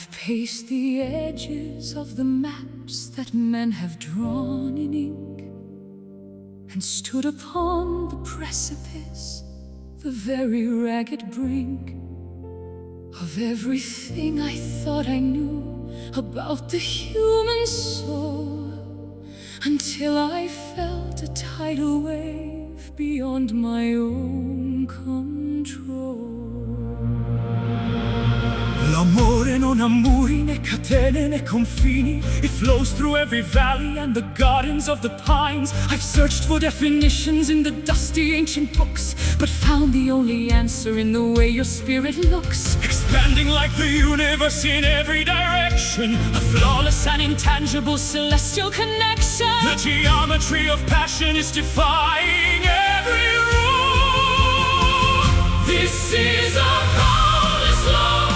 I've paced the edges of the maps that men have drawn in ink, and stood upon the precipice, the very ragged brink of everything I thought I knew about the human soul, until I felt a tidal wave beyond my own control. L'amore non ha muri, né catene, né confini. It flows through every valley and the gardens of the pines. I've searched for definitions in the dusty ancient books, but found the only answer in the way your spirit looks, expanding like the universe in every direction, a flawless and intangible celestial connection. The geometry of passion is defying every rule. This is a boundless love,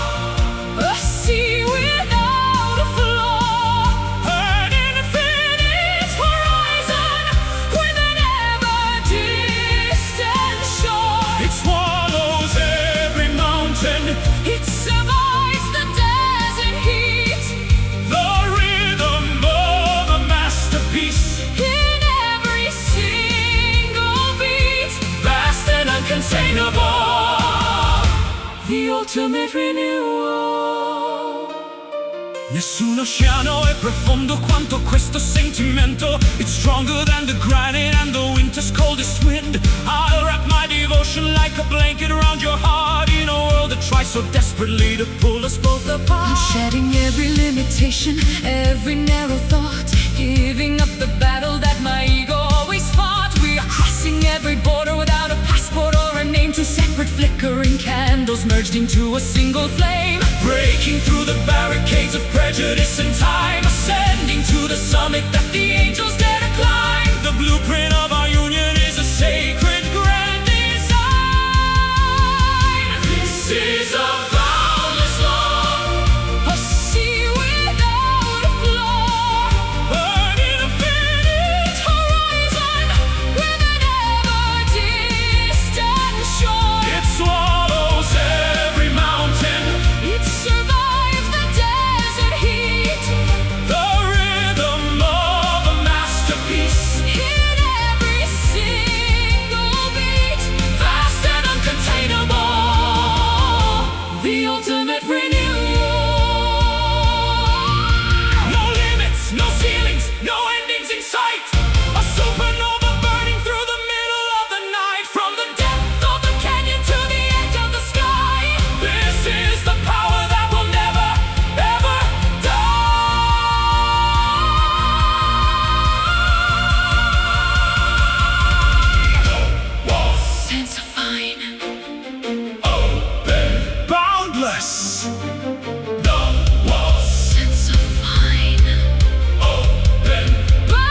a sea without a flaw, an infinite horizon with an ever-distant shore. It swallows every mountain, it survives the desert heat, the rhythm of a masterpiece in every single beat, vast and uncontainable, the ultimate renewal. Nessun oceano è profondo quanto questo sentimento. It's stronger than the granite and the winter's coldest wind. I'll wrap my devotion like a blanket around your heart, in a world that tries so desperately to pull us both apart. I'm shedding every limitation, every narrow thought, giving up the battle that my ego always fought. We are crossing every border without a passport or a name. Two separate flickering candles merged into a single flame, breaking through the barricades of prejudice and time, ascending to the summit that the angels dare to climb. The blueprint of our union is a sacred grand design. This is a boundless love, a sea without a flaw, an infinite horizon with an ever-distant shore. It swallows every mountain, it survives the desert heat, the rhythm of a masterpiece in every single beat, vast and uncontainable, the ultimate renewal. No limits, no ceilings, no endings in sight, a supernova burning through the middle of the night, from the depth of the canyon to the edge of the sky. This is the power that will never, ever die. Sense of fine, open, boundless. The walls, sense of fine, open, boundless.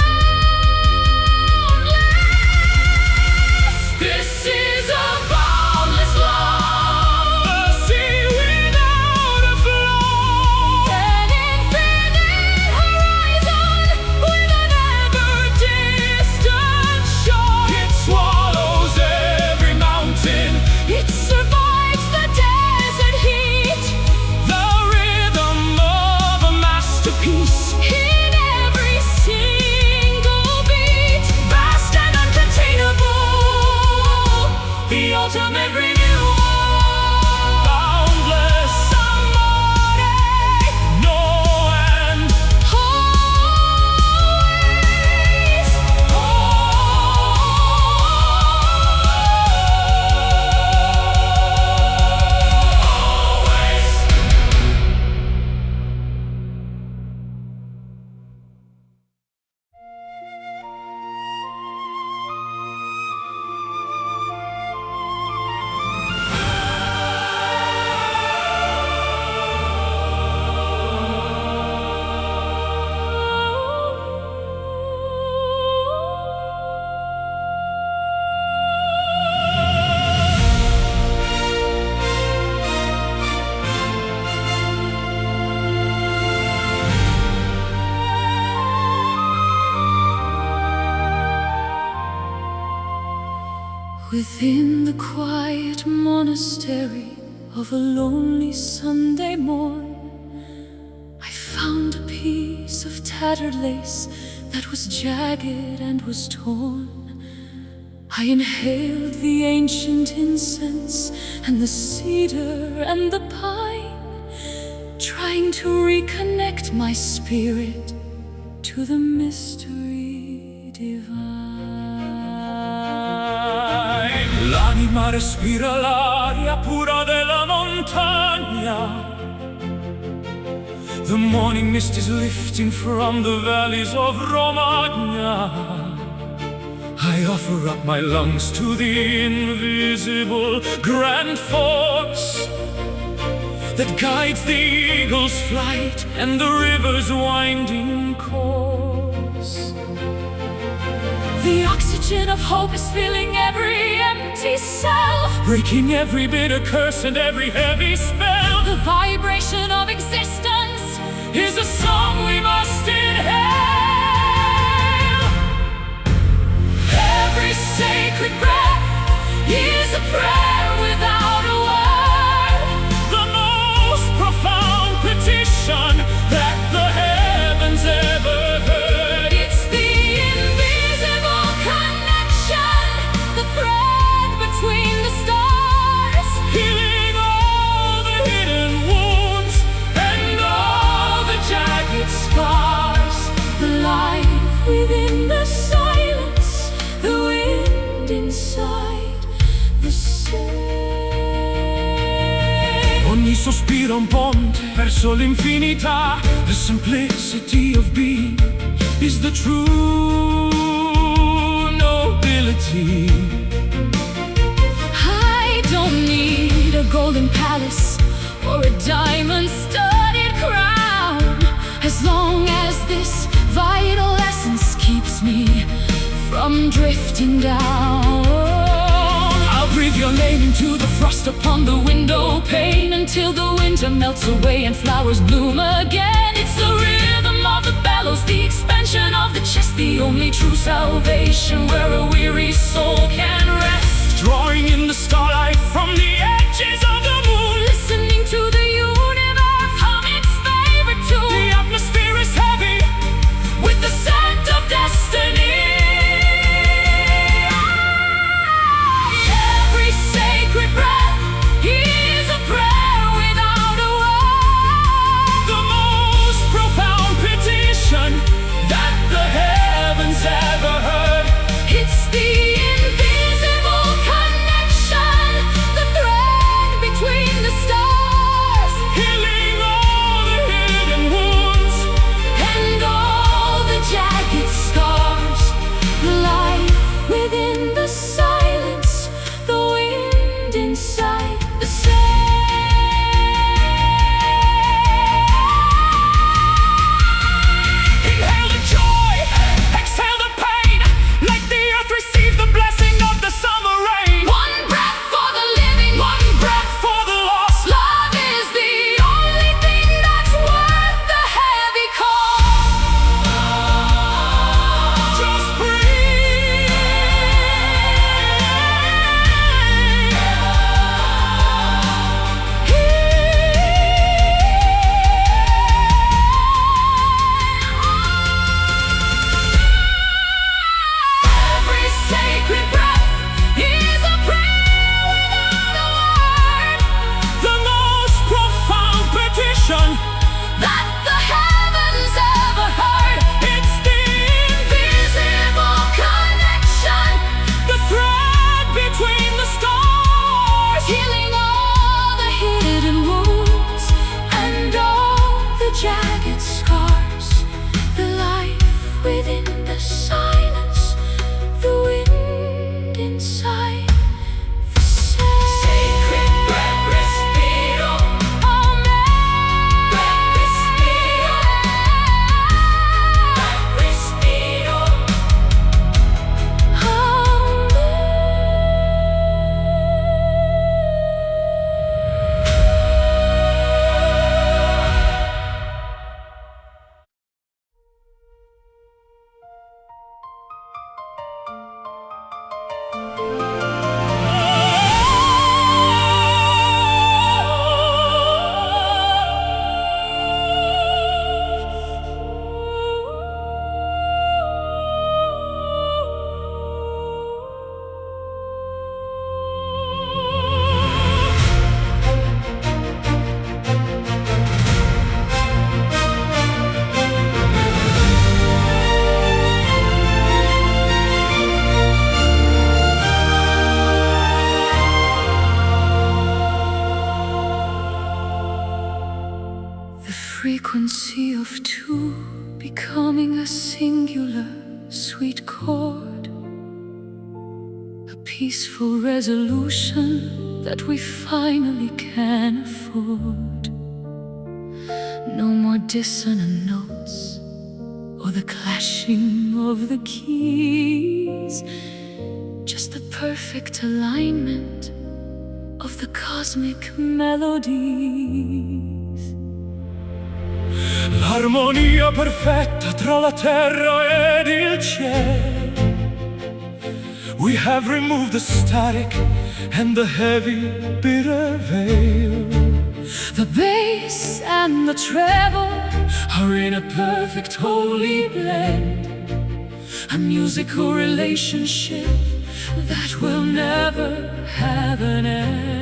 This is a boundless love, a sea without a flaw, an infinite horizon with an ever-distant shore. It swallows every mountain, it survives the desert heat, the rhythm of a masterpiece in every single beat, vast and uncontainable, the ultimate renewal. Boundless, amore, no end, always, always. Within the quiet monastery of a lonely Sunday morn, tattered lace that was jagged and was torn. I inhaled the ancient incense and the cedar and the pine, trying to reconnect my spirit to the mystery divine. L'anima respira l'aria pura della montagna. The morning mist is lifting from the valleys of Romagna. I offer up my lungs to the invisible grand force that guides the eagle's flight and the river's winding course. The oxygen of hope is filling every empty cell, breaking every bitter curse and every heavy spell. The vibration of existence is a song we must inhale. Every sacred breath is a prayer without a word, the most profound petition that the heavens ever heard. It's the invisible connection, the thread between the stars, healing all the hidden wounds and all the jagged scars. The life within the silence, the wind inside the sea. Ogni sospiro un ponte verso l'infinità. The simplicity of being is the true nobility. I don't need a golden palace or a diamond-studded crown, as long as this vital essence keeps me from drifting down. I'll breathe your name into the frost upon the window pane until the winter melts away and flowers bloom again. It's the rhythm of the bellows, the expansion of the chest, the only true salvation where a weary soul can rest. Drawing in the starlight from the edges of the moon, listening to the universe hum its favorite tune. The atmosphere is heavy with the scent of destiny. Every sacred breath is a prayer without a word, the most profound petition that the heavens ever heard. It's the invisible connection, the thread between the stars, healing all the hidden wounds and all the jagged scars. Life within the silence, the wind inside the sea. Inhale the joy, exhale the pain. Let the earth receive the blessing of the summer rain. One breath for the living, one breath for the lost. Love is the only thing that's worth the heavy cost. Just breathe. Every sacred breath is a prayer without a word, the most profound petition that the heavens ever heard. It's the invisible connection, the thread between the stars, healing all the hidden wounds and all the jagged scars. The life within the silence, the wind inside the sea. Sacred breath, respiro. Amen. Breath, respiro. Breath, respiro. Amen. frequency of two becoming a singular sweet chord, a peaceful resolution that we finally can afford. No more dissonant notes or the clashing of the keys, just the perfect alignment of the cosmic melodies. L'armonia perfetta tra la terra ed il cielo. We have removed the static and the heavy, bitter veil. The bass and the treble are in a perfect holy blend, a musical relationship that will never have an end.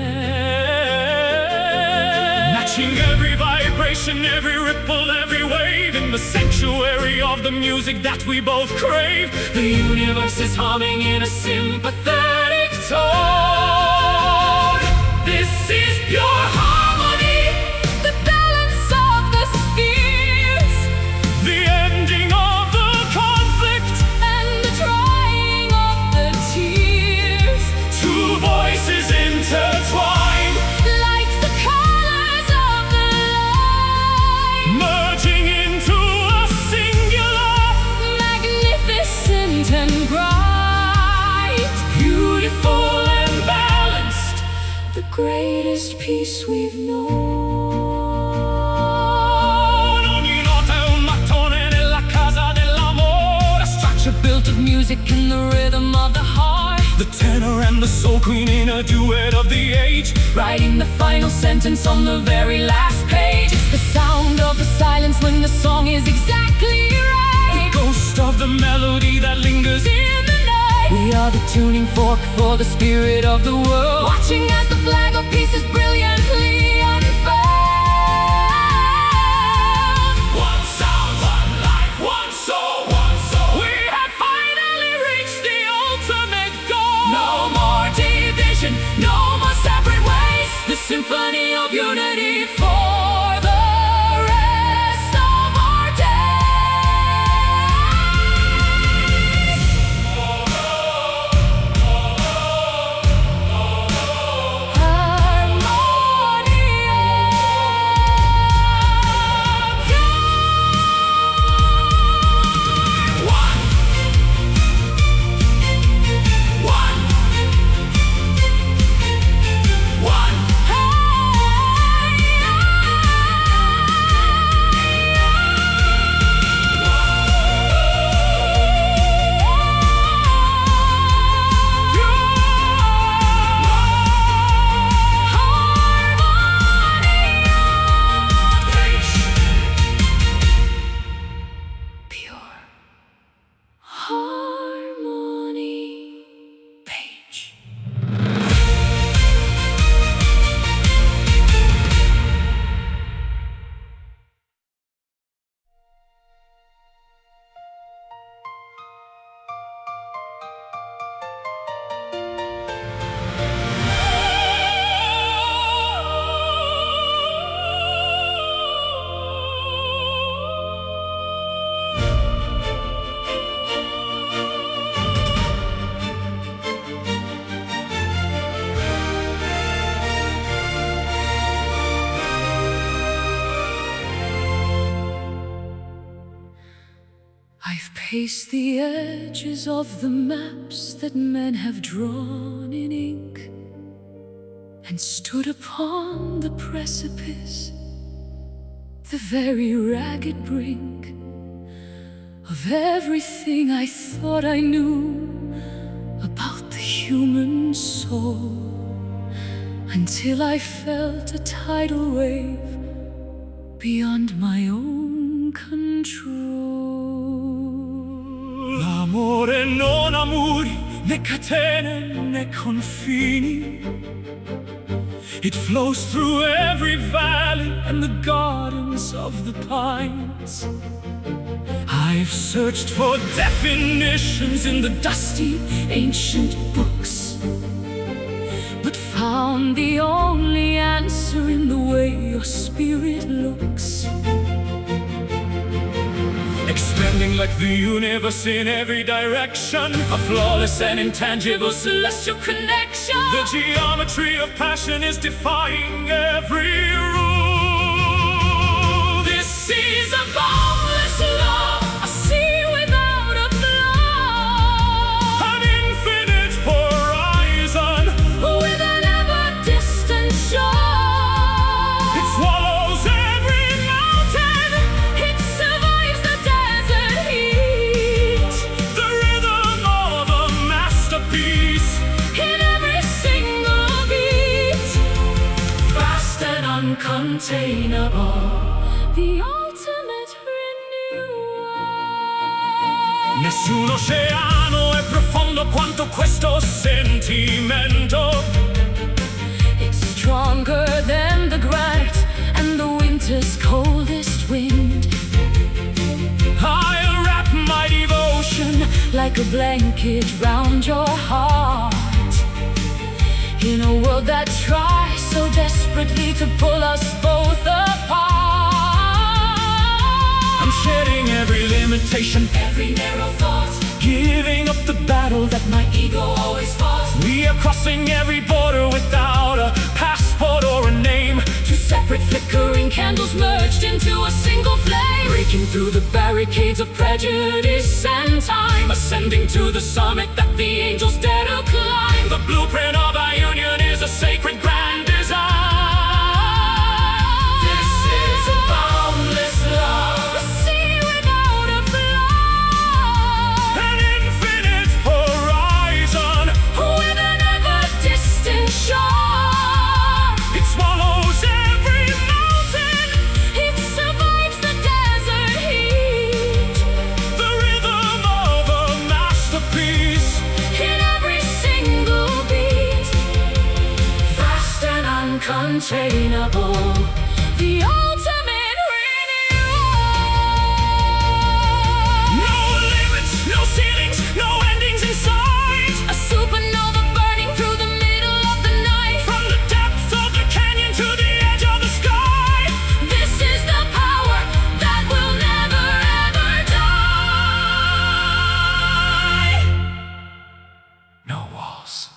Matching every vibration, every ripple, every wave in the sanctuary of the music that we both crave. The universe is humming in a sympathetic tone. This is pure harmony, the balance of the spheres, the ending of the conflict, and the drying of the tears. two voices intertwined, Like the colors of the light, merging into a singular, magnificent and bright, beautiful and balanced, the greatest peace we've known. ogni nota è un mattone nella casa dell'amore. A structure built of music in the rhythm of the heart, The tenor and the soul queen in a duet of the age, writing the final sentence on the very last page. It's the sound of the silence when the song is exactly right, ghost of the melody that lingers in the night. We are the tuning fork for the spirit of the world, watching as the flag of peace is brilliantly unfurled. one sound, one life, one soul, one soul. We have finally reached the ultimate goal. No more division, no more separate ways. The symphony of unity for the rest of our days. Pure harmony page. I've paced the edges of the maps that men have drawn in ink, and stood upon the precipice, the very ragged brink of everything I thought I knew about the human soul, until I felt a tidal wave beyond my own control. L'amore non ha muri, né catene, né confini. It flows through every valley and the gardens of the pines. I've searched for definitions in the dusty, ancient books, but found the only answer in the way your spirit looks. flowing like the universe in every direction, a flawless and intangible celestial connection. The geometry of passion is defying every rule. This is a boundless love, a sea without a flaw, an infinite horizon with an ever-distant shore. It swallows every mountain, it survives the desert heat, the rhythm of a masterpiece in every single beat, fast and uncontainable, the ultimate renewal. Nessun oceano è profondo quanto questo sentimento. It's stronger than the granite and the winter's coldest wind. I wrap my devotion like a blanket round your heart, in a world that tries so desperately to pull us both apart. I'm shedding every limitation, every narrow thought, giving up the battle that my ego always fought. We are crossing every border without a passport or a name, two separate flickering candles merged into a single flame, breaking through the barricades of prejudice and time, ascending to the summit that the angels dare to climb. The blueprint of our union is a sacred grand design. This is a boundless love, a sea without a flaw, an infinite horizon with an ever-distant shore. It swallows every mountain, it survives the desert heat, the rhythm of a masterpiece in every single beat, fast and uncontainable, the ultimate renewal. No limits, no ceilings, no endings in sight, a supernova burning through the middle of the night, from the depths of the canyon to the edge of the sky. This is the power that will never ever die. No walls,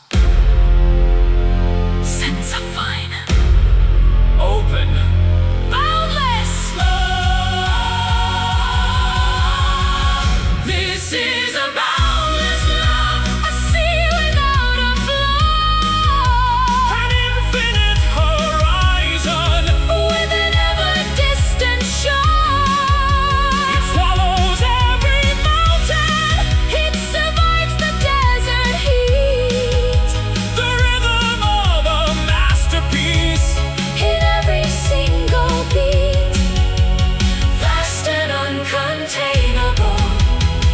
senza fine, open, boundless love. This is a boundless love, a sea without a flaw, an infinite horizon with an ever-distant shore. It swallows every mountain, it survives the desert heat, the rhythm of a masterpiece in every single beat, fast and uncontainable,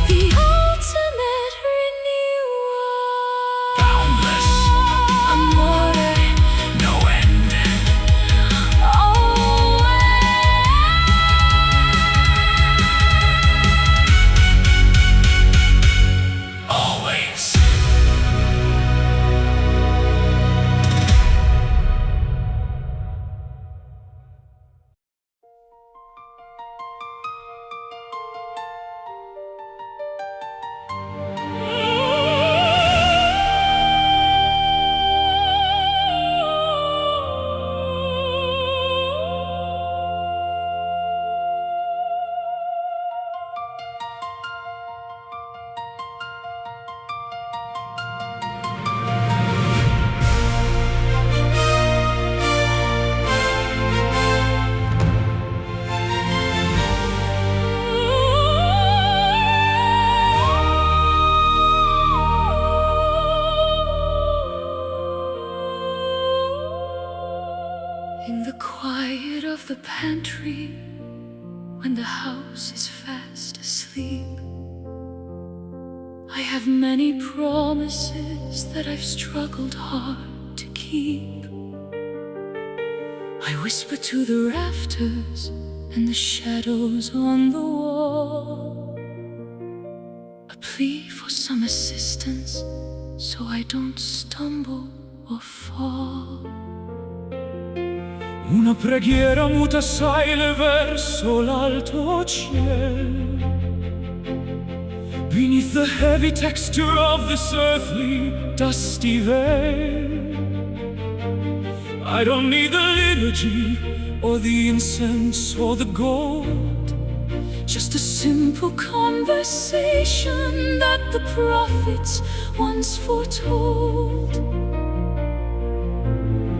the ultimate renewal. Boundless, amore, no end, always. In the quiet of the pantry, when the house is fast asleep, I have many promises that I've struggled hard to keep. I whisper to the rafters and the shadows on the wall, a plea for some assistance so I don't stumble or fall. Una preghiera muta assai verso l'alto cielo, beneath the heavy texture of this earthly, dusty veil. I don't need the liturgy, or the incense, or the gold. Just a simple conversation that the prophets once foretold.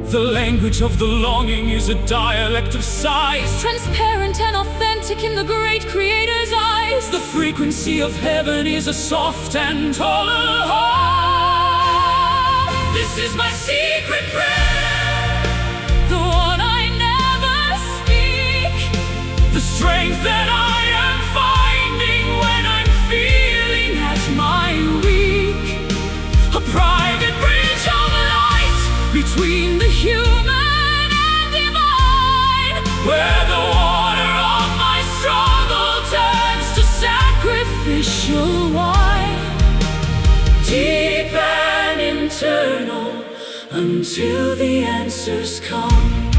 The language of the longing is a dialect of sighs, transparent and authentic in the great Creator's eyes. The frequency of heaven is a soft and taller hum. This is my secret prayer, the one I never speak, the strength that I am finding when I'm feeling at my weak. A private bridge of light between the human and divine, where the water of my struggle turns to sacrificial wine. Deep and internal until the answers come.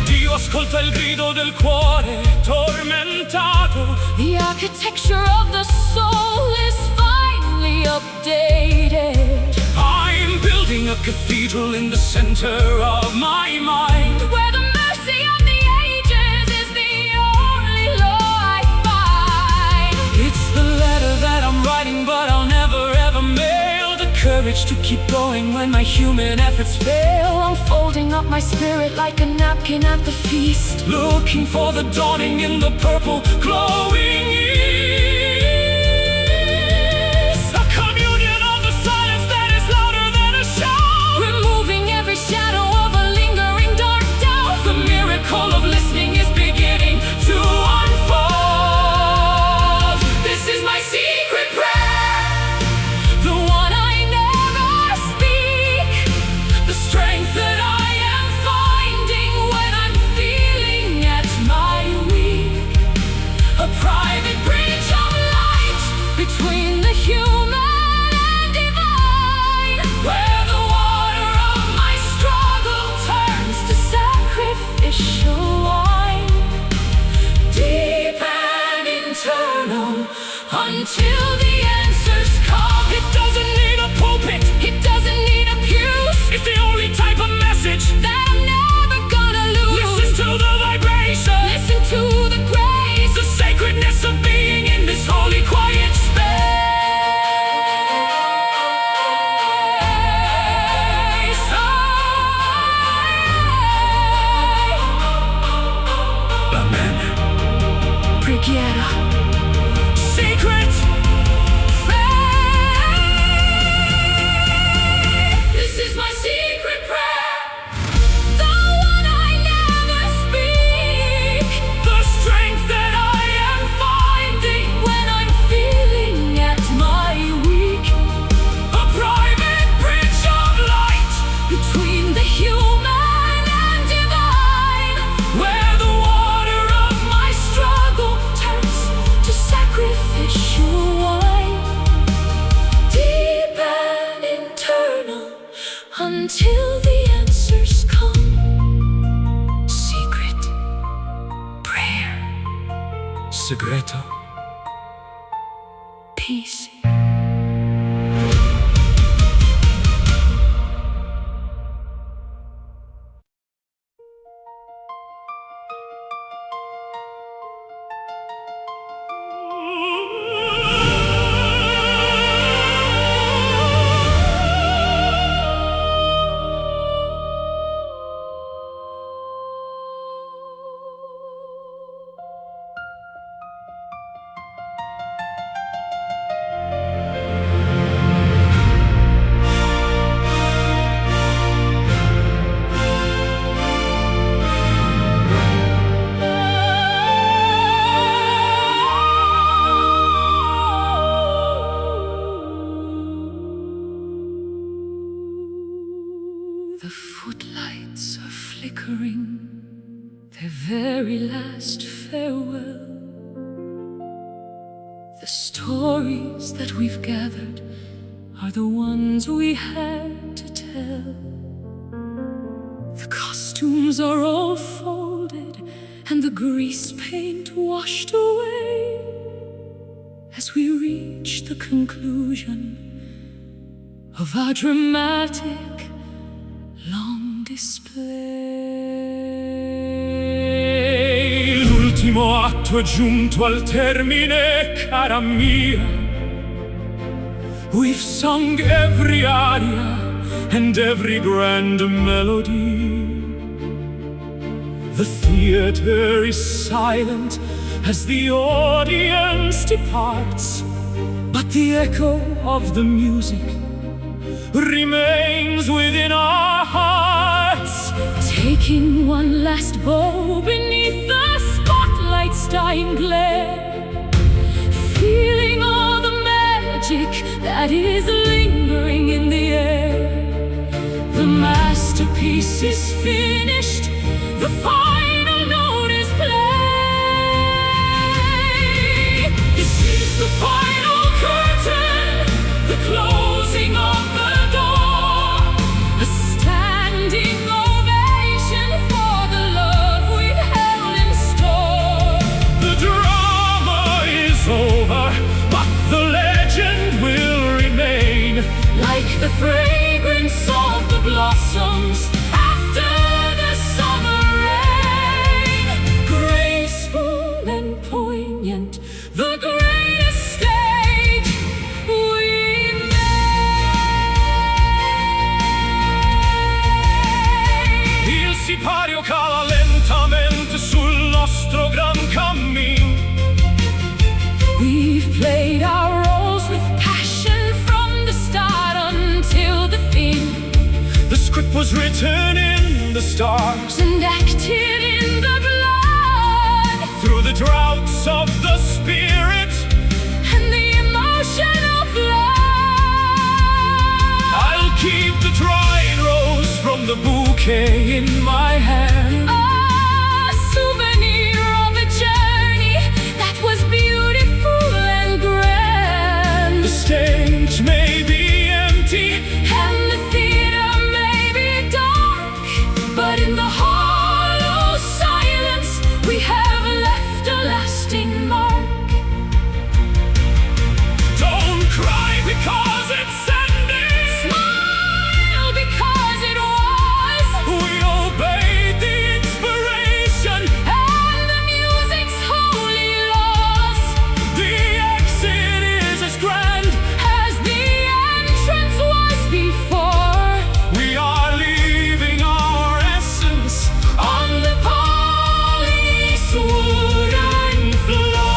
Dio ascolta il grido del cuore tormentato. The architecture of the soul is finally updated. I'm building a cathedral in the center of my mind, where the mercy of the ages is the only law I find. It's the letter that I'm writing, but I'll never ever mail. The courage to keep going when my human efforts fail. I'm folding up my spirit like a napkin at the feast, looking for the dawning in the purple glowing east. A communion of the silence that is louder than a shout, removing every shadow of a lingering dark doubt. The miracle of listening is beginning to unfold. This is my secret prayer, the one I never speak, the strength that I am finding when I'm feeling at my weak. A private bridge of light between the human and divine, where the water of my struggle turns to sacrificial wine. Deep and internal until the answers come. It doesn't need a pulpit, it doesn't need a pew. It's the only type of message that I'm never gonna lose. Listen to the vibration, listen to the grace, the sacredness of being in this holy quiet space. Amen. Preghiera. Secret faith. This is my secret prayer, the one I never speak, the strength that I am finding when I'm feeling at my weak. A private bridge of light between the human and divine, where the water of my struggle turns to sacrificial wine. Deep and internal until the answers come. Secret prayer. Segreto. Peace. The footlights are flickering their very last farewell. The stories that we've gathered are the ones we had to tell. The costumes are all folded and the grease paint washed away. as we reach the conclusion of our dramatic long display. L'ultimo atto è giunto al termine, cara mia. We've sung every aria and every grand melody. The theater is silent as the audience departs, but the echo of the music remains within our hearts. Taking one last bow beneath the spotlight's dying glare, feeling all the magic that is lingering in the air. The masterpiece is finished, the final note is played. This is the final curtain, the closing of the door, a standing ovation for the love we've held in store. The drama is over, but the legend will remain, like the fragrance of the blossoms after the summer rain. Graceful and poignant, the greatest stage we made. il sipario cala lentamente sul nostro gran cammin. We've played our roles with passion from the start until the fin. The script was written in the stars and acted in the blood, through the droughts of the spirit and the emotional flood. I'll keep the dried rose from the bouquet in my hand, A souvenir of a journey that was beautiful and grand. the stage may be empty And the theater may be dark, but in the hollow silence we have left a lasting mark. Don't cry because it's ending. Smile because it was. We obeyed the inspiration, And the music's holy laws, the exit is as grand. as the entrance was before. We are leaving our essence On the polished wooden floor.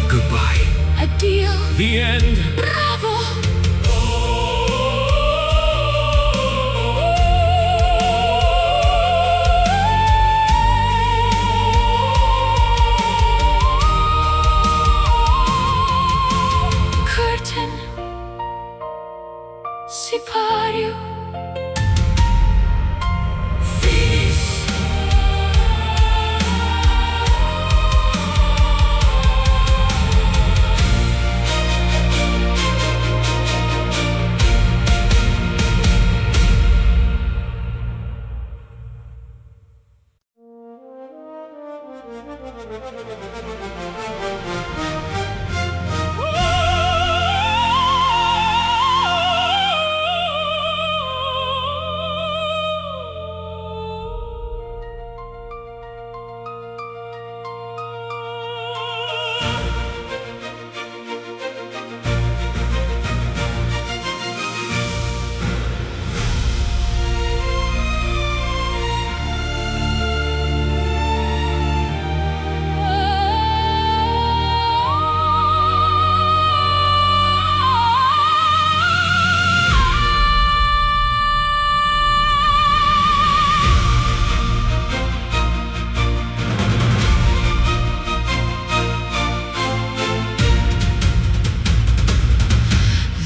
Goodbye. Addio, The end. bravo. Curtain, sipario, finis.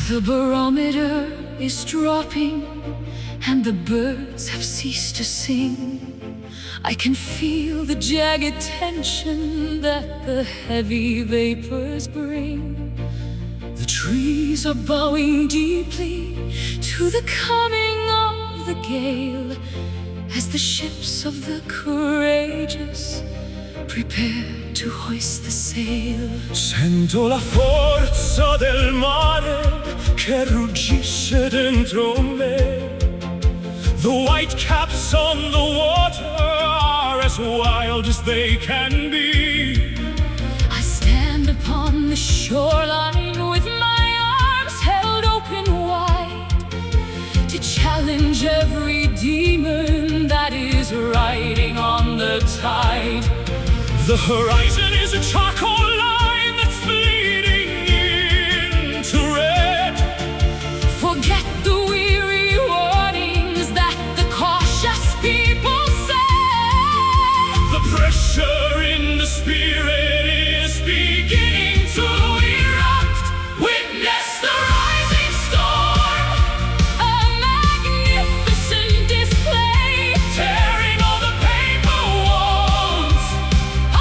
The barometer is dropping and the birds have ceased to sing. I can feel the jagged tension that the heavy vapors bring. The trees are bowing deeply to the coming of the gale, as the ships of the courageous prepare to hoist the sail. Sento la forza del mare che ruggisce dentro me. The white caps on the water are as wild as they can be. I stand upon the shoreline with my arms held open wide, to challenge every demon that is riding on the tide. The horizon is a charcoal line that's bleeding into red. Forget the weary warnings that the cautious people say. The pressure in the spirit is beginning to erupt. Witness the rising storm, A magnificent display, tearing all the paper walls.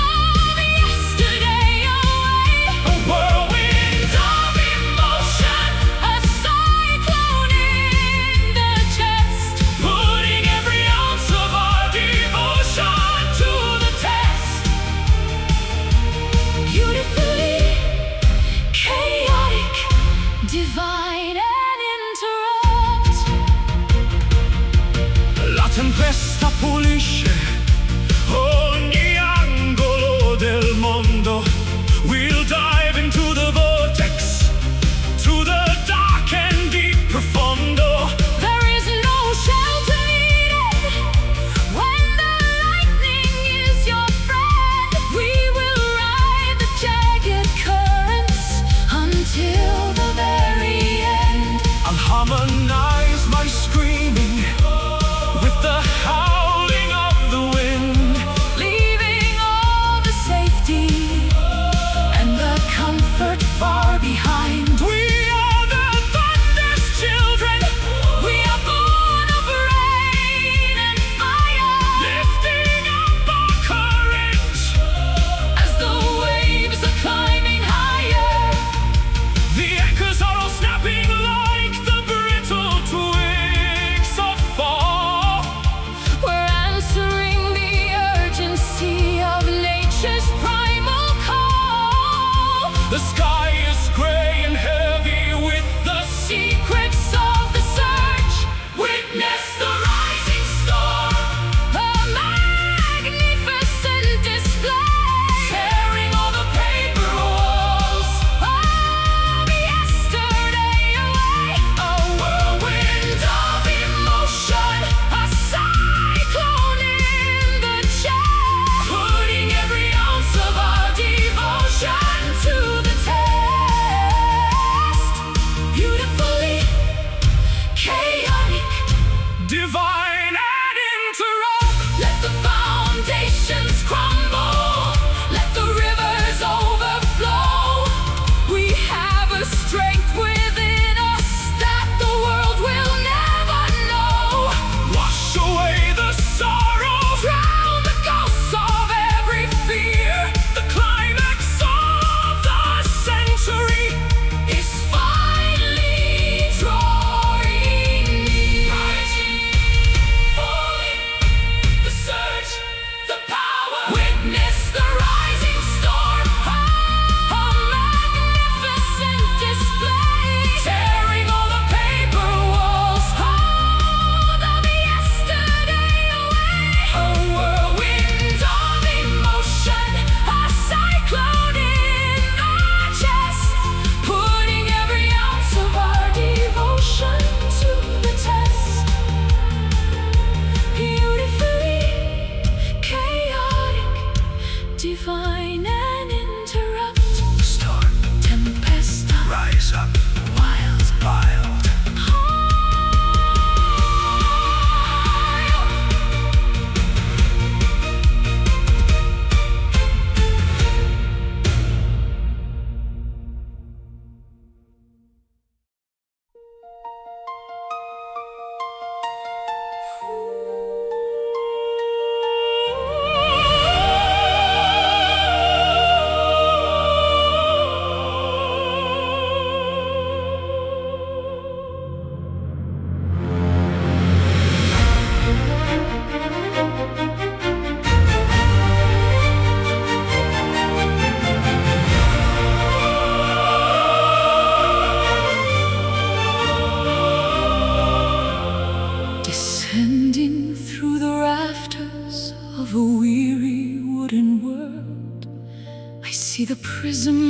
of yesterday away. A whirlwind of emotion, A cyclone in the chest, putting every ounce of our devotion to the test. beautifully chaotic, divine and interrupt. La tempesta pulisce ogni angolo del mondo. We'll dive into the vortex, to the dark and deep profondo. There is no shelter needed when the lightning is your friend. We will ride the jagged currents until the very end. I'll harmonize my screaming with the howling of the wind. Leaving all the safety and the comfort far behind. We are the thunder's children, We are born of rain and fire, lifting up our courage. as the waves are climbing higher. The anchors are all snapping like the brittle twigs of fall. We're answering the urgency of nature's primal call. The sky is gray and heavy with the Secrets of the search, witness the rising storm, a magnificent display, tearing all the paper walls. of yesterday away. A whirlwind of emotion, A cyclone in the chest, putting every ounce of our devotion to the test.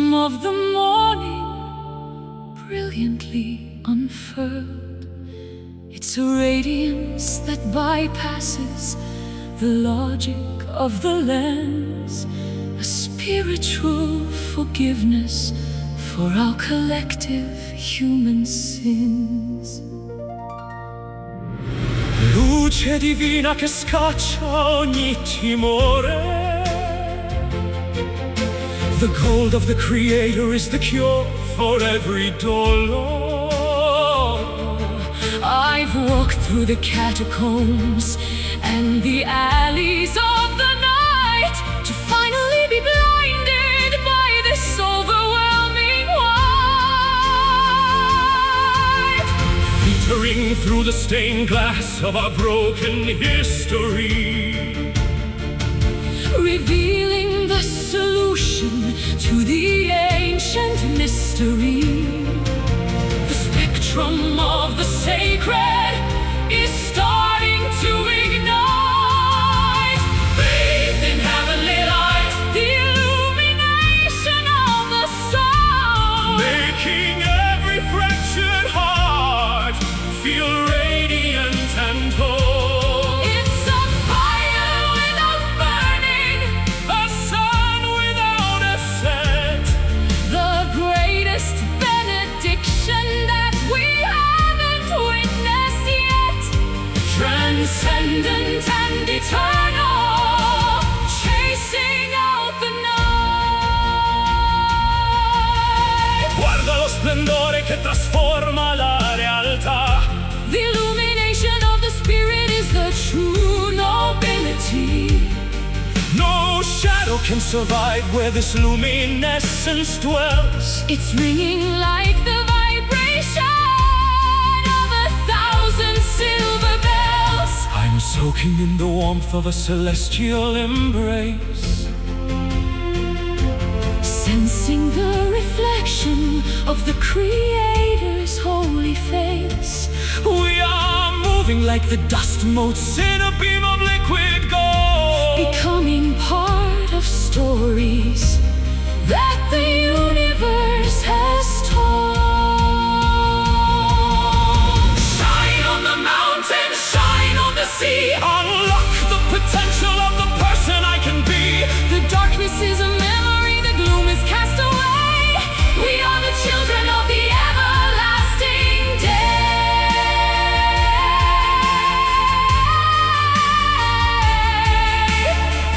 spectrum of the morning brilliantly unfurled. It's a radiance that bypasses the logic of the lens, a spiritual forgiveness for our collective human sins. Luce divina che scaccia ogni timore. The gold of the Creator is the cure for every dolor. I've walked through the catacombs and the alleys of the night to finally be blinded by this overwhelming light. Filtering through the stained glass of our broken history, revealing the solution to the ancient mystery. The spectrum of the sacred is starting to ignite. Bathed in heavenly light, the illumination of the soul, making every fractured heart feel radiant and whole. it's a fire without burning, A sun without a set, the greatest benediction that we haven't witnessed yet. Transcendent and eternal, chasing out the night. guarda lo splendore che trasforma la realtà. The illumination of the spirit is the true nobility. No shadow can survive where this luminescence dwells. It's ringing like the vibration of 1,000 silver bells. I'm soaking in the warmth of a celestial embrace, Sensing the reflection of the Creator's holy face. we are moving like the dust motes in a beam of liquid gold. Becoming part of stories that the universe has told. Shine on the mountain, shine on the sea. Unlock the potential of the person I can be. The darkness is a memory, the gloom is cast away. We are the children of the everlasting day.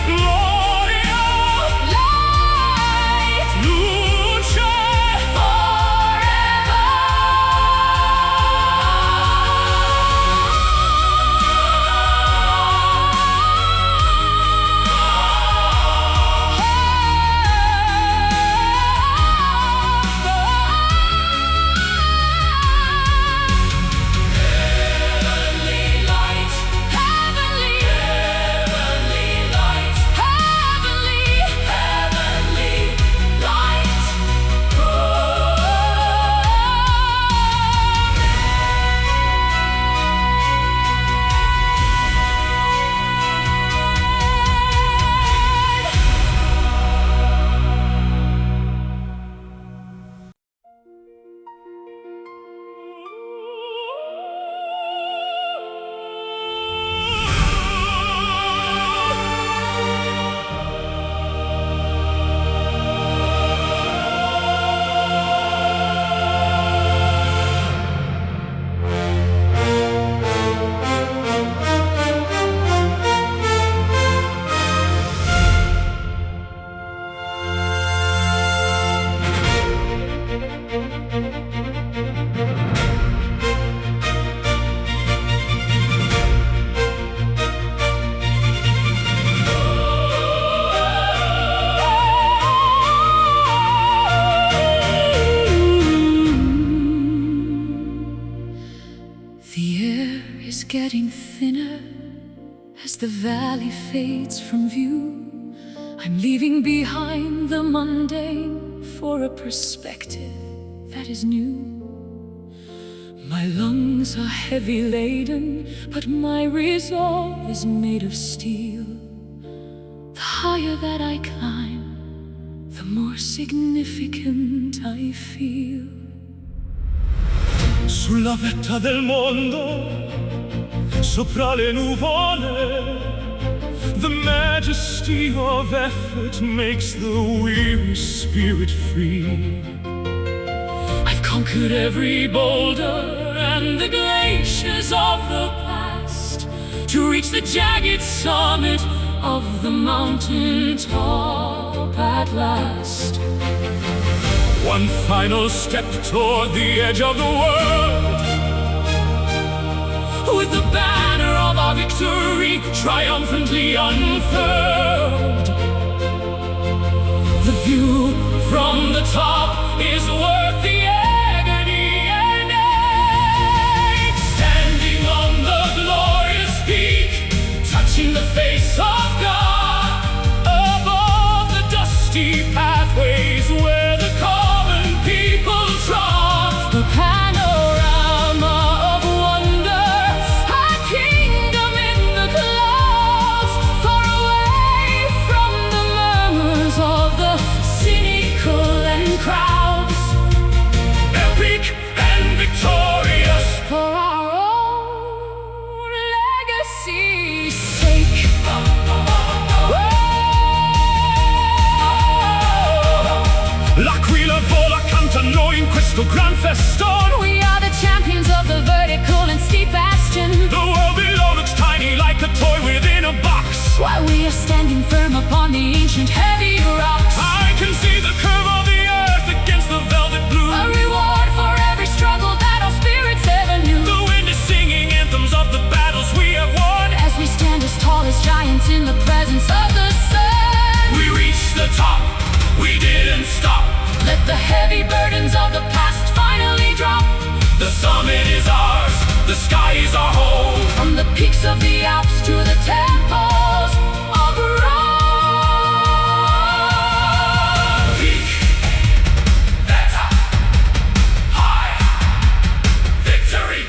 Gloria, Light luce, forever. Heavenly light, heavenly, heavenly light, heavenly, heavenly light. The air is getting thinner as the valley fades from view. I'm leaving behind the mundane for a perspective that is new. My lungs are heavy laden, but my resolve is made of steel. The higher that I climb, the more significant I feel. Sulla vetta del mondo, sopra le nuvole, the majesty of effort makes the weary spirit free. I've conquered every boulder and the glaciers of the past to reach the jagged summit of the mountain top at last. One final step toward the edge of the world, with the banner of our victory triumphantly unfurled. The view from the top is worth the agony and ache. Standing on the glorious peak, touching the face of God, above the dusty pathways where the common people trod. The panorama of wonder, a kingdom in the clouds, far away from the murmurs of the cynical and crowds. epic and victorious. For our own legacy's sake. L'aquila vola, cantano in questo gran festone. We are the champions of the vertical and steep bastion, The world below looks tiny like a toy within a box, while we are standing firm upon the ancient heavy rocks. I can see the curve of the earth against the velvet blue. A reward for every struggle that our spirits ever knew. The wind is singing anthems of the battles we have won. As we stand as tall as giants in the presence of the sun, We reached the top, we didn't stop. let the heavy burdens of the past finally drop. The summit is ours, the sky is our home. From the peaks of the Alps to the temples of Rome. Peak, that's up, high, victory.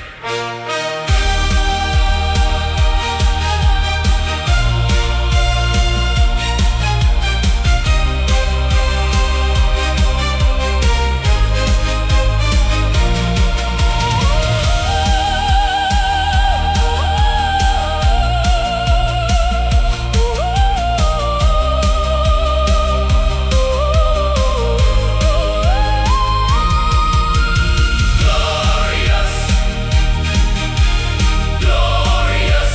Glorious, glorious,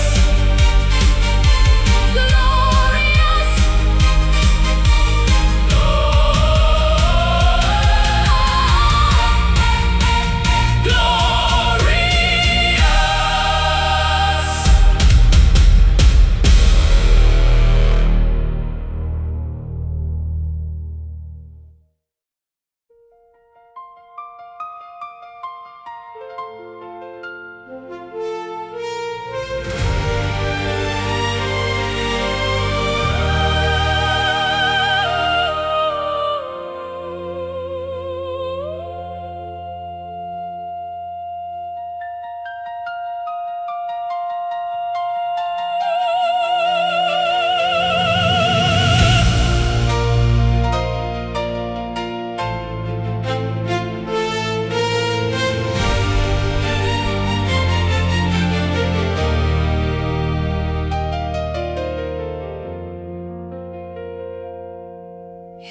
Glorious, glorious.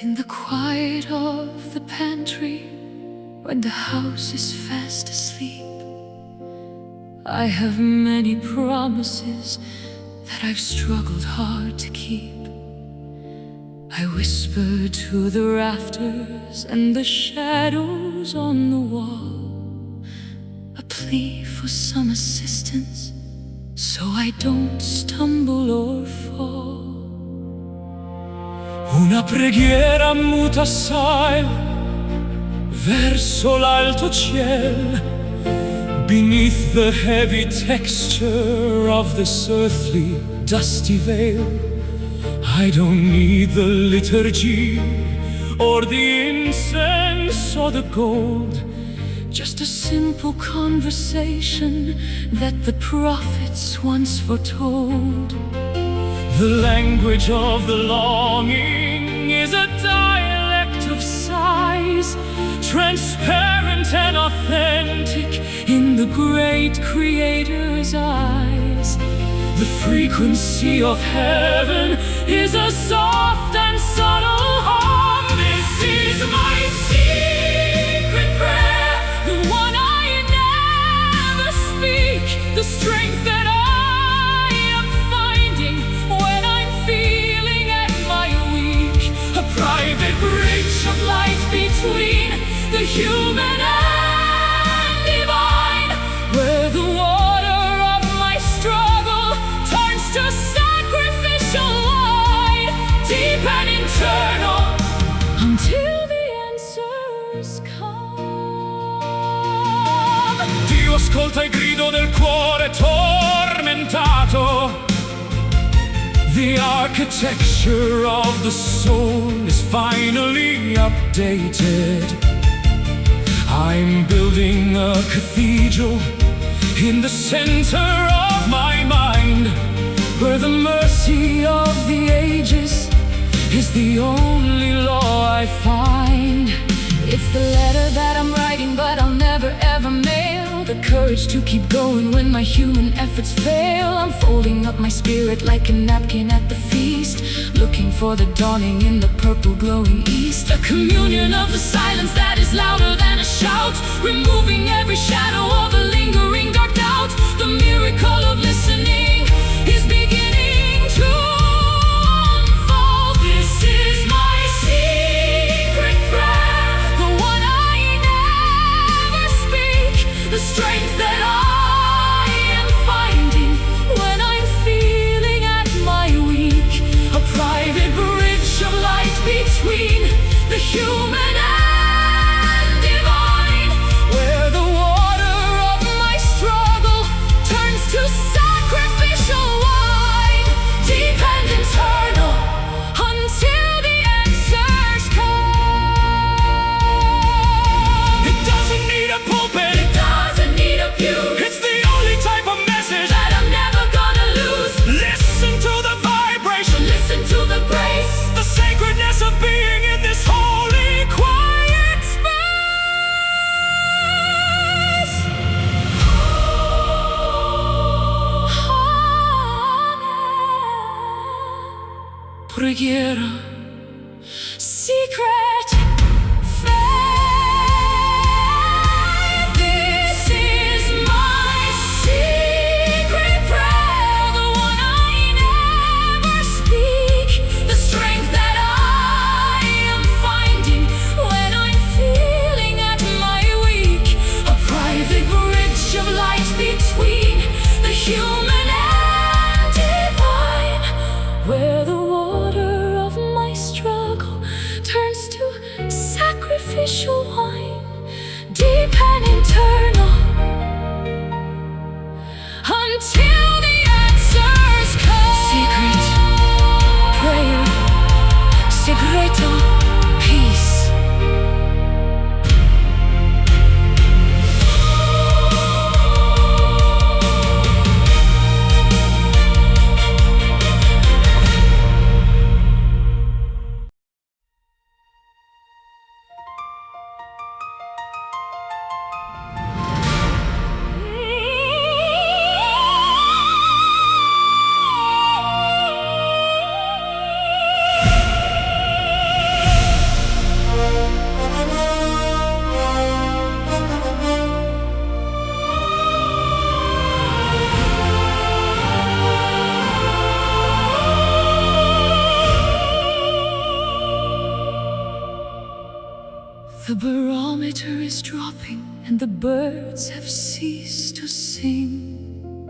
in the quiet of the pantry, when the house is fast asleep, I have many promises that I've struggled hard to keep. I whisper to the rafters and the shadows on the wall, a plea for some assistance so I don't stumble or fall. Una preghiera muta assai verso l'alto ciel, beneath the heavy texture of this earthly dusty veil. I don't need the liturgy or the incense or the gold, Just a simple conversation that the prophets once foretold. the language of the longing is a dialect rise, transparent and authentic in the great Creator's eyes. The frequency of heaven is a soft and subtle hum. This is my secret prayer, the one I never speak, the strength that I am finding when I'm feeling at my weak. A private bridge of light between the human and divine, where the water of my struggle turns to sacrificial wine, deep and internal, until the answers come. Dio ascolta il grido del cuore tormentato. The architecture of the soul is finally updated. I'm building a cathedral in the center of my mind, where the mercy of the ages is the only law I find. It's the letter that I'm writing, but I'll never ever mail. The courage to keep going when my human efforts fail. I'm folding up my spirit like a napkin at the feast, looking for the dawning in the purple glowing east. A communion of the silence that is louder than a shout, removing every shadow of a lingering dark doubt. The miracle of listening is beginning to unfold. This is my secret prayer, the one I never speak, the strength that I am finding when I'm feeling at my weak. A private bridge of light between the human and divine, where the water of my struggle turns to sacrificial wine, deep and internal, until the answers come. It doesn't need a pulpit, it doesn't need a pew. It's the only type of message that I'm never gonna lose. Listen to the vibration, listen to the grace, the sacredness of being in this holy, quiet space. Preghiera, secret faith. This is my secret prayer, the one I never speak, the strength that I am finding when I'm feeling at my weak. A private bridge of light between the human and divine, where the water of my struggle turns to sacrificial wine, deep and internal, until the answers come. Secret prayer, segreto, peace. The barometer is dropping and the birds have ceased to sing.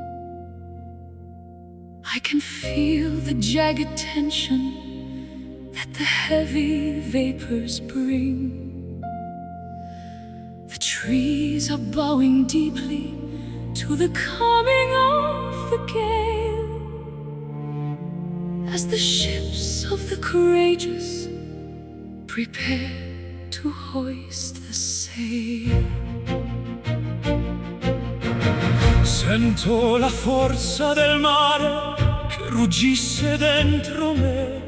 I can feel the jagged tension that the heavy vapors bring. The trees are bowing deeply to the coming of the gale, as the ships of the courageous prepare to hoist the sail. Sento la forza del mare che ruggisse dentro me.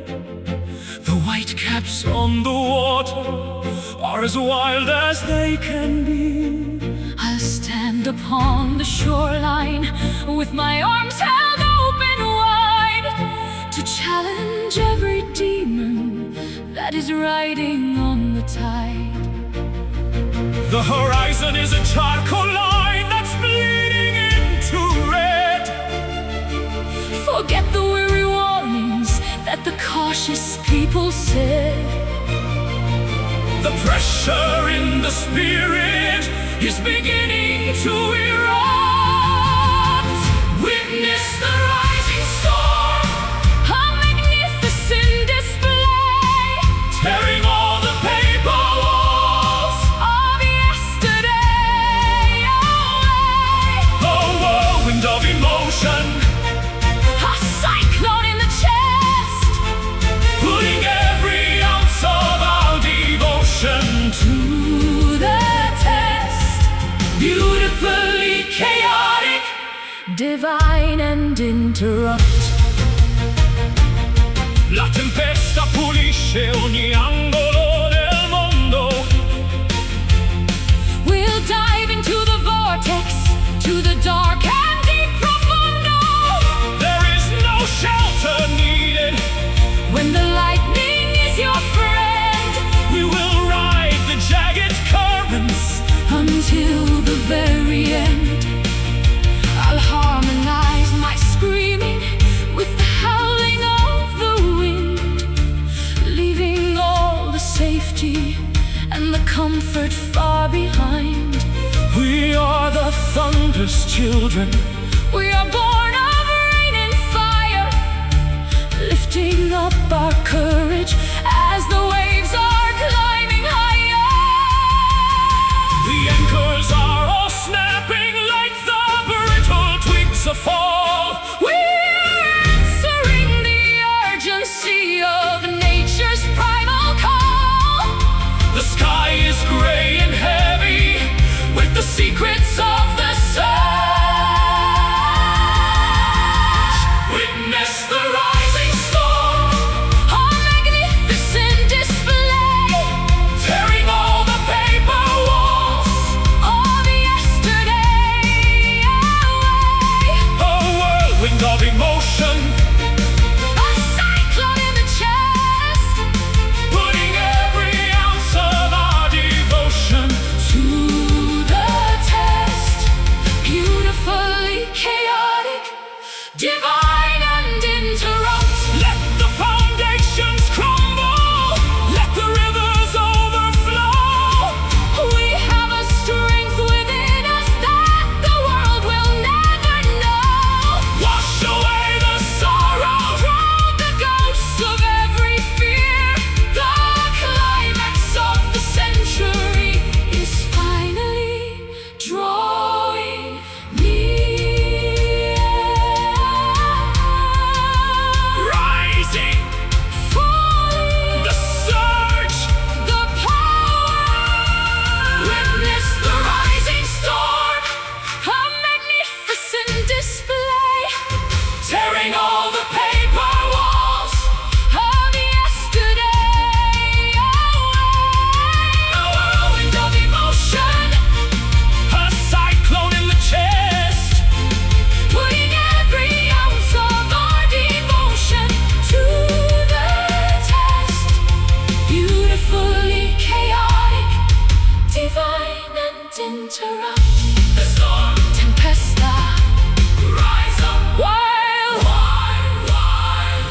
The white cat Footsteps on the water are as wild as they can be. I'll stand upon the shoreline with my arms held open wide to challenge every demon that is riding on the tide. The horizon is a charcoal line that's bleeding into red. Forget the weary warnings that the cautious people said. The pressure in the spirit is beginning to erupt. Witness the rising storm, A magnificent display, tearing all the paper walls of yesterday away. a whirlwind of emotion, A cyclone in the chest, putting every ounce of our devotion to the test. beautifully chaotic, Divine and interrupt. la tempesta pulisce ogni angolo del mondo. We'll dive into the vortex, to the dark and deep profundo. There is no shelter needed. When the lightning is your friend, We will ride the jagged currents until the very end. I'll harmonize my screaming with the howling of the wind, leaving all the safety and the comfort far behind. We are the thunder's children, We are born of rain and fire, lifting up our courage as the waves are climbing higher. the anchors are all snapping like the brittle twigs of fall. We're answering the urgency of nature's primal call. The sky is gray and heavy with the secrets of the surge. Witness the rising storm, A magnificent display, tearing all the paper walls of yesterday away. a whirlwind of emotion, A cyclone in the chest, putting every ounce of our devotion to the test. Beautifully chaotic, divine and interrupt. Let the foundations crumble, let the rivers overflow. We have a strength within us that the world will never know. Wash away the sorrow, Drown the ghosts of every fear. The climax of the century is finally drawing near. rising, Falling, the surge, the power. witness the rising storm, A magnificent display tearing all the paper walls, of yesterday away. a whirlwind of emotion, a cyclone in the chest, Putting every ounce of our devotion to the test. Beautifully chaotic, divine and interrupt. the storm, Tempesta, rise up, wild, wild, wild,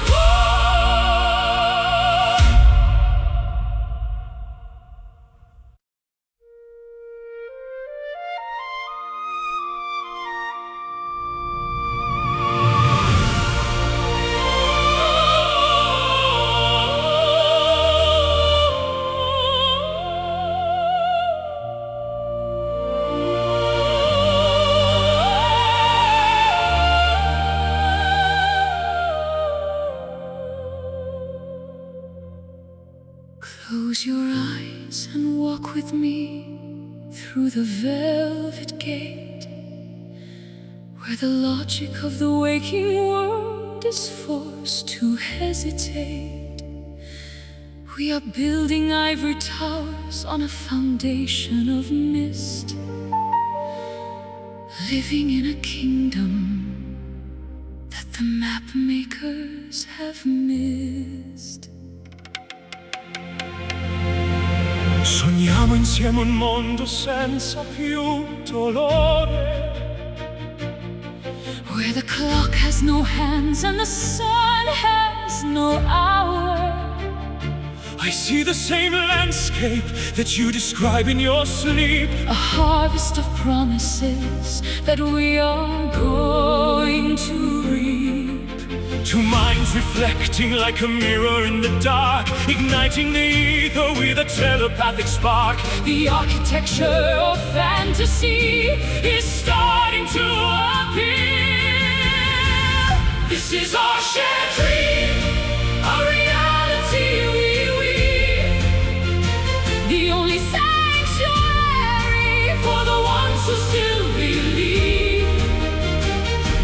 close your eyes and walk with me through the velvet gate, where the logic of the waking world is forced to hesitate. We are building ivory towers on a foundation of mist, living in a kingdom that the map makers have missed. Sogniamo insieme un mondo senza più dolore, where the clock has no hands and the sun has no hour. I see the same landscape that you describe in your sleep, a harvest of promises that we are going to reap. Two minds reflecting like a mirror in the dark, igniting the ether with a telepathic spark. The architecture of fantasy is starting to appear. This is our shared dream, a reality we weave. The only sanctuary for the ones who still believe.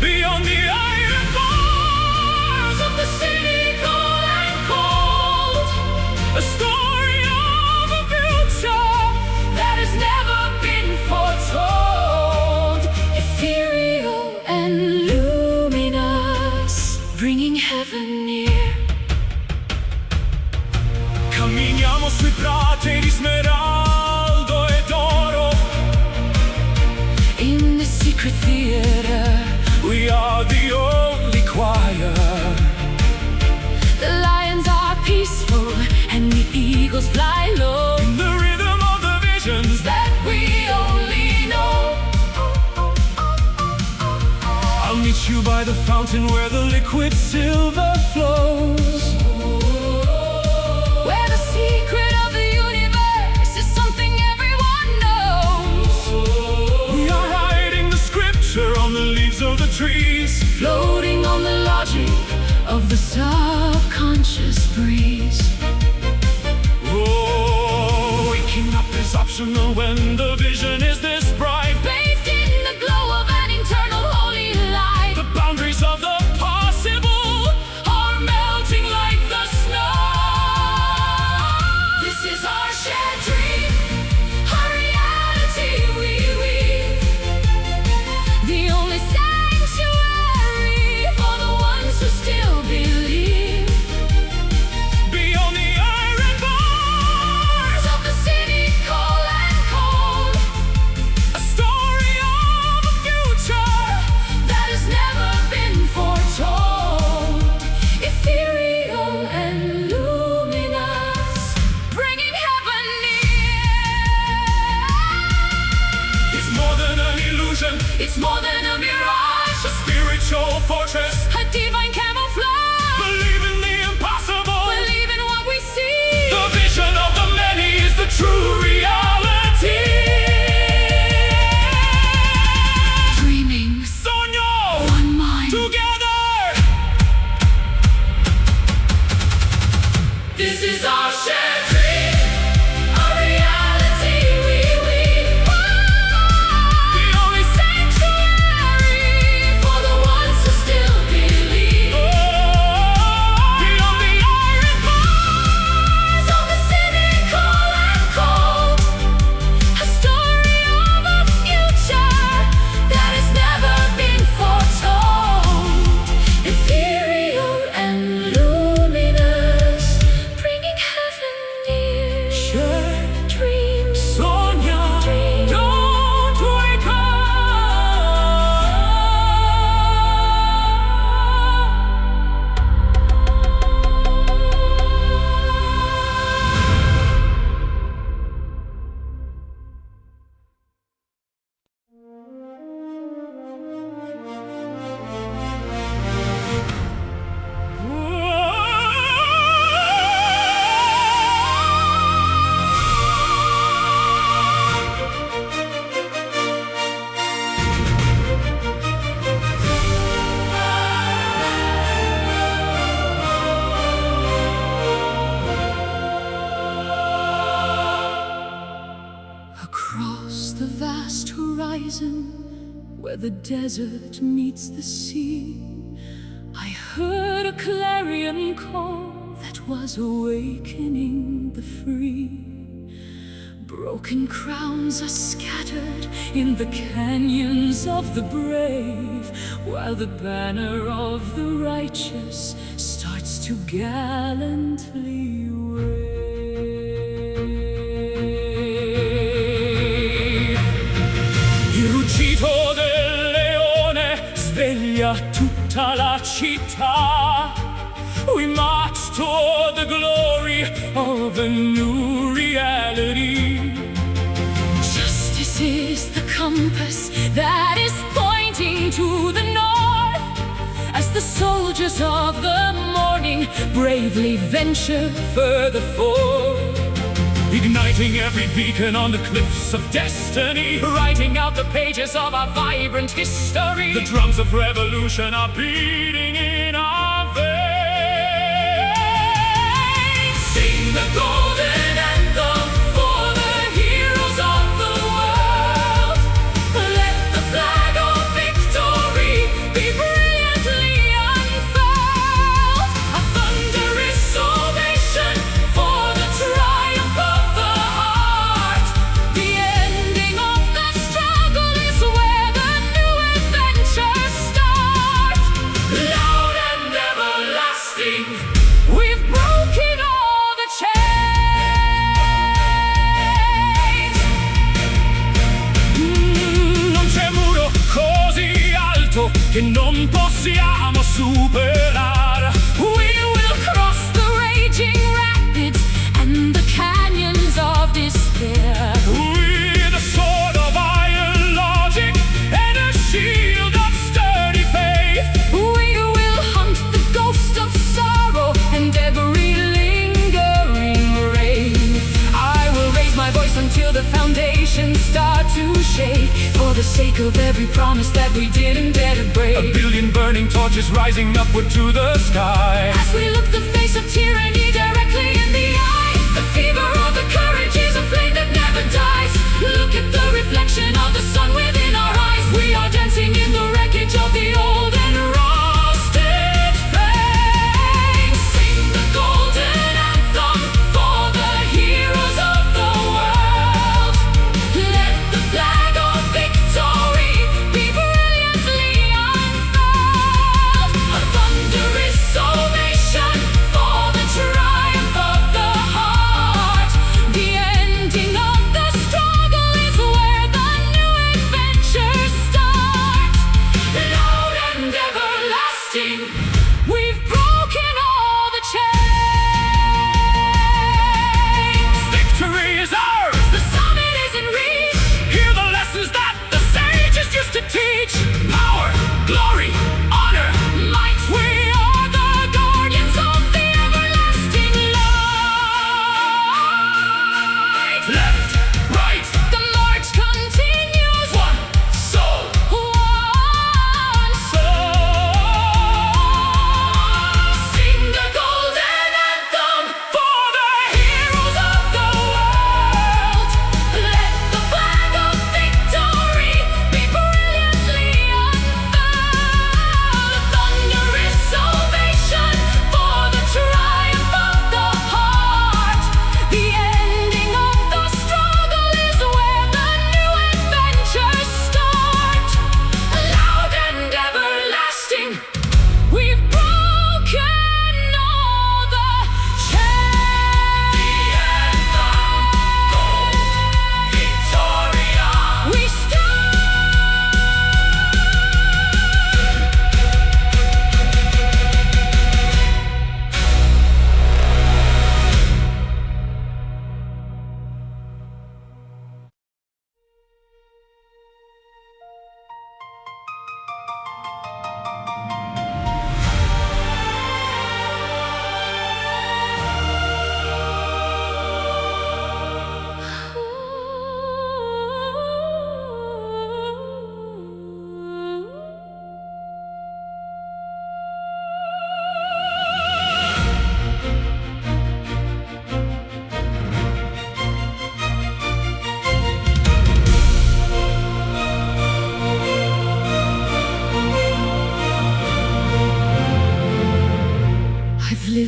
Beyond the iron bars of the city cold and cold, a story of a future that has never been foretold. Ethereal and luminous, bringing heaven near. Camminiamo sui prati di smeraldo ed oro. In the secret theater, we are the only choir. The lions are peaceful and the eagles fly low. In the rhythm of the visions that we only know. I'll meet you by the fountain where the liquid silver flows, where the secret of the universe is something everyone knows. We are writing the scripture on the leaves of the trees, floating on the logic of the subconscious breeze. Oh, waking up is optional when the vision is this bright, bathed in the glow of an eternal holy light. The boundaries of the possible are melting like the snow. This is our shared dream, a reality we weave. The only sanctuary for the ones who still believe. Beyond the iron bars of the city cold and cold, a story of a future that has never been foretold. Ethereal and luminous, bringing heaven near. It's more than an illusion, It's more than a mirage, a spiritual fortress. a divine camouflage. Believe in the impossible, Believe in what we see. the vision of the many is the true reality. Dreaming, Sogno, one mind. together. This is our shared dream, a reality we weave. The only Sanctuary for the ones who still believe. beyond the iron Bars of the city cold and cold, a story of a future that has never been foretold. Ethereal and luminous, bringing heaven near. Shared Dreams, Sogna, Dream. don't wake up. Across the vast horizon, where the desert meets the sea, I heard a clarion call that was awakening the free. Broken crowns are scattered in the canyons of the brave, while the banner of the righteous starts to gallantly wave. Il ruggito del leone sveglia tutta la città. We march toward the glory of a new reality. Justice is the compass that is pointing to the north, as the soldiers of the morning bravely venture further forth. Igniting every beacon on the cliffs of destiny, Writing out the pages of our vibrant history. the drums of revolution are beating in our veins. Sing the golden anthem for the heroes of the world. Let the flag of victory be brilliantly unfurled. A thunderous ovation for the triumph of the heart. The ending of the struggle is where the new adventures start. Loud and everlasting, we've broken all the chains. Non c'è muro così alto che non possiamo superare. We will cross the raging rapids and the canyons of despair. With a sword of iron logic and a shield of sturdy faith. We will hunt the ghost of sorrow and every lingering wraith. I will raise my voice until the foundations start to shake, for the sake of every promise that we didn't dare to A break. billion burning torches rising upward to the sky. As we look the face of tyranny directly in the eye, the fever of the courage is a flame that never dies. Look at the reflection of the sun within our eyes. We are dancing in the wreckage of the old and rusted faith. Sing the golden anthem for the heroes of the world. Let the flag of victory be brilliantly unfurled. A thunderous ovation for the triumph of the heart.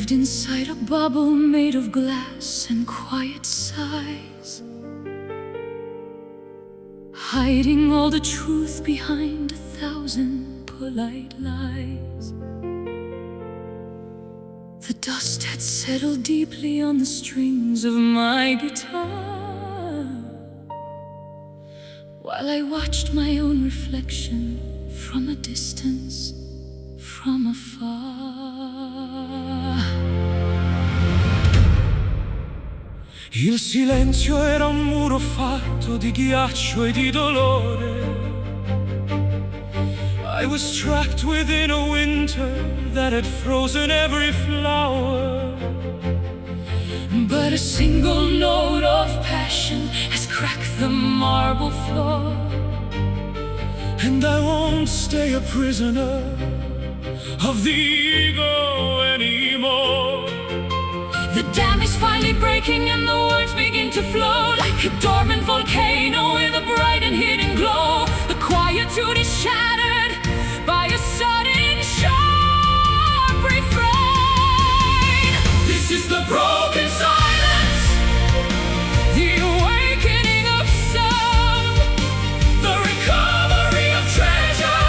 lived inside a bubble made of glass and quiet sighs, hiding all the truth behind 1,000 polite lies. The dust had settled deeply on the strings of my guitar, while I watched my own reflection from a distance, from afar. Il silenzio era un muro fatto di ghiaccio e di dolore. I was trapped within a winter that had frozen every flower. But a single note of passion has cracked the marble floor, And I won't stay a prisoner of the ego anymore. the dam is finally breaking and the words begin to flow like a dormant volcano with a bright and hidden glow. The quietude is shattered by a sudden sharp refrain. This is the broken silence, The awakening of sound, the recovery of treasure.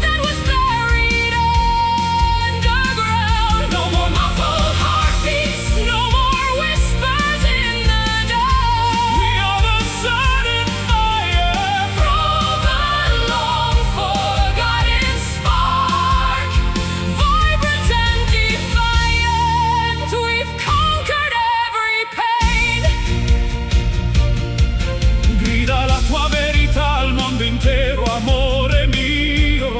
that was buried underground. No more muffled heartbeats, No more whispers in the dark. we are the sudden fire From a long forgotten spark, vibrant and defiant, we've conquered every pain. Grida la tua verità al mondo intero, amore mio.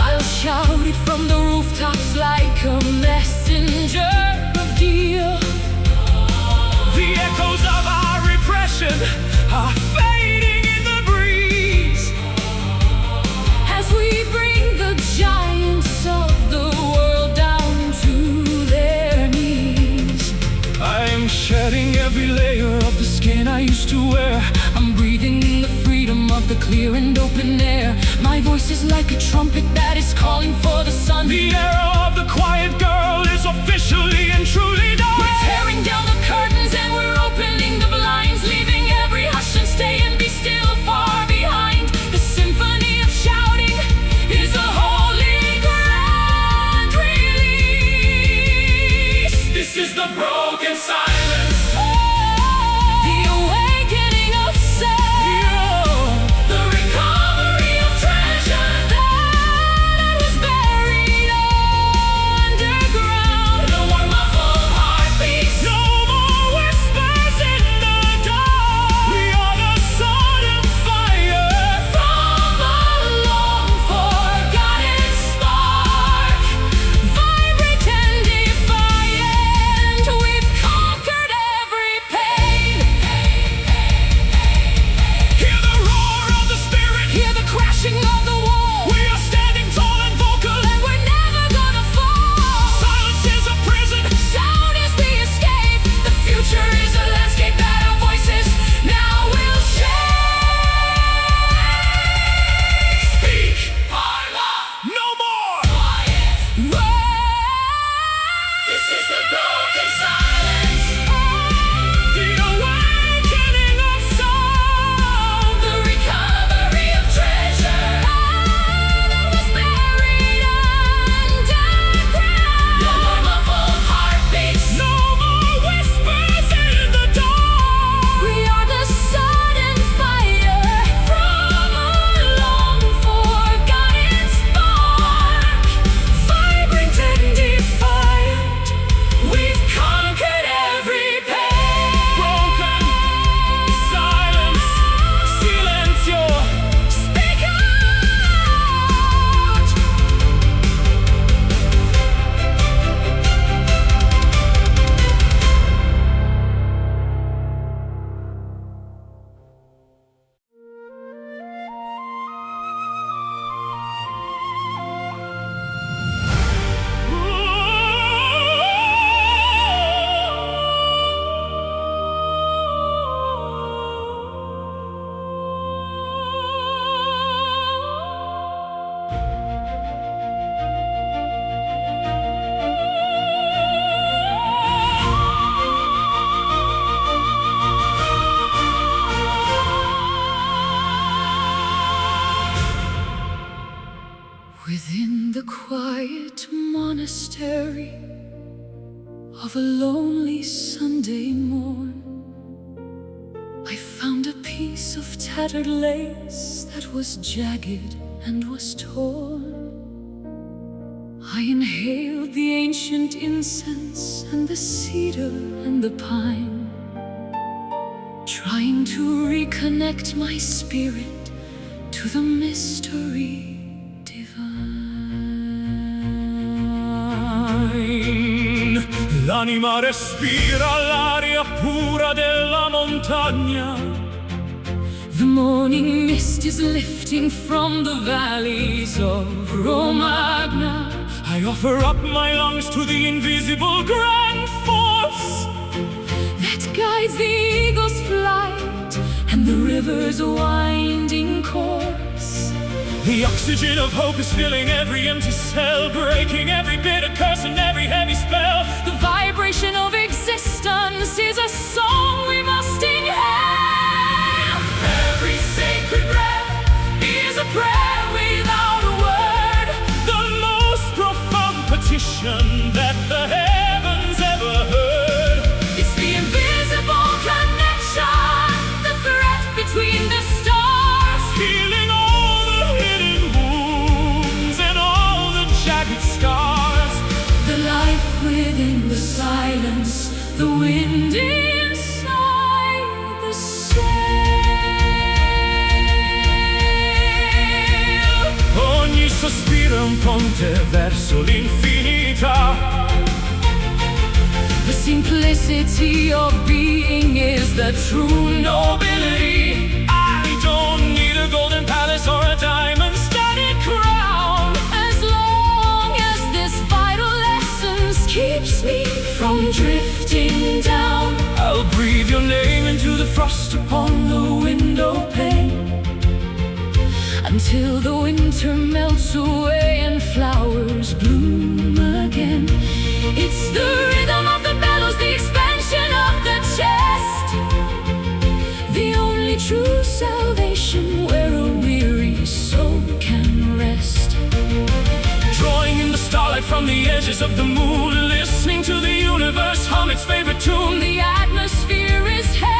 I'll shout it from the rooftops like a messenger of deal. The echoes of our repression are fading in the breeze. As we bring the giants of the world down to their knees. I'm shedding every layer of the skin I used to wear. I'm breathing in the freedom of the clear and open air. My voice is like a trumpet that is calling for the sun. The era of the quiet girl is officially and truly done. We're tearing down the curtains and we're opening the blinds, leaving every hush and stay and be still far behind. The symphony of shouting is a holy grand release. This is the broken silence, The awakening of sound, the recovery of treasure. that was buried underground. No more muffled heartbeats, no more whispers in the dark. We are the sudden fire From a long forgotten spark, vibrant and defiant, we've conquered monastery of a lonely Sunday morn, I found a piece of tattered lace that was jagged and was torn. I inhaled the ancient incense and the cedar and the pine, trying to reconnect my spirit to the mystery divine. L'anima respira l'aria pura della montagna. The morning mist is lifting from the valleys of Romagna. I offer up my lungs to the invisible grand force that guides the eagle's flight and the river's winding course. The oxygen of hope is filling every empty cell, breaking every bitter curse and every heavy spell. The vibration of existence is a song we must inhale. Every sacred breath is a prayer without a word, the most profound petition that the heavens ever heard. It's the invisible connection, the thread between the stars, Healing all the hidden wounds and all the jagged scars. the life within the silence, the wind inside the sail. Ogni sospiro è un ponte verso l'infinità. The simplicity of being is the true nobility. I don't need a golden palace or a diamond-studded crown. As long as this vital essence keeps me from drifting down, I'll breathe your name into the frost upon the window pane, until the winter melts away and flowers bloom again. It's the rhythm of the bellows, the expansion of the chest, the only true salvation where a weary soul can rest. drawing in the starlight from the edges of the moon, listening to the universe hum its favorite tune. The atmosphere is heavy.